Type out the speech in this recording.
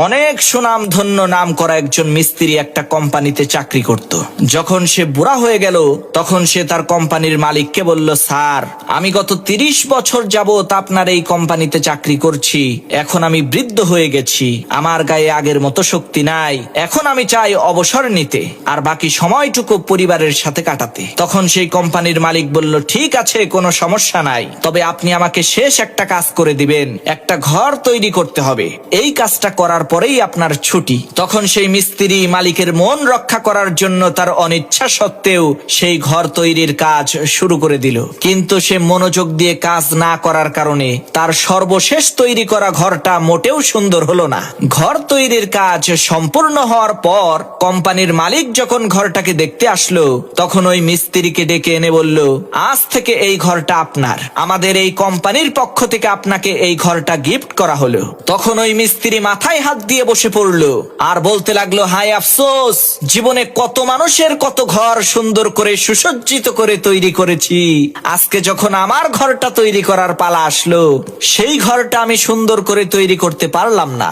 অনেক সুনাম ধন্য নাম করা একজন মিস্ত্রি একটা কোম্পানিতে চাকরি করত। যখন সে বুড়া হয়ে গেল তখন সে তার কোম্পানির মালিককে বলল, স্যার, আমি গত 30 বছর যাবত আপনার এই কোম্পানিতে চাকরি করছি। এখন আমি বৃদ্ধ হয়ে গেছি, আমার গায়ে আগের মতো শক্তি নাই। এখন আমি চাই অবসর নিতে আর বাকি সময়টুকু পরিবারের সাথে কাটাতে। তখন সেই কোম্পানির মালিক বলল, ঠিক আছে, কোনো সমস্যা নাই, তবে আপনি আমাকে শেষ একটা কাজ করে দিবেন, একটা ঘর তৈরি করতে হবে। এই কাজটা করার পরেই আপনার ছুটি। তখন সেই মিস্ত্রি মালিকের মন রক্ষা করার জন্য তার অনিচ্ছা সত্ত্বেও সেই ঘর তৈরির কাজ শুরু করে দিল। কিন্তু সে মনোযোগ দিয়ে কাজ না করার কারণে তার সর্বশেষ তৈরি করা ঘরটা মোটেও সুন্দর হলো না। ঘর তৈরির কাজ সম্পূর্ণ হওয়ার পর কোম্পানির মালিক যখন ঘরটাকে দেখতে আসলো তখন ওই মিস্ত্রিকে ডেকে এনে বলল, আজ থেকে এই ঘরটা আপনার, আমাদের এই কোম্পানির পক্ষ থেকে আপনাকে এই ঘরটা গিফট করা হলো। তখন ওই মিস্ত্রি মাথায় হাত দিয়ে বসে পড়লো আর বলতে লাগলো, হায় আফসোস, জীবনে কত মানুষের কত ঘর সুন্দর করে সুসজ্জিত করে তৈরি করেছি, আজকে যখন আমার ঘরটা তৈরি করার পালা আসলো সেই ঘরটা আমি সুন্দর করে তৈরি করতে পারলাম না।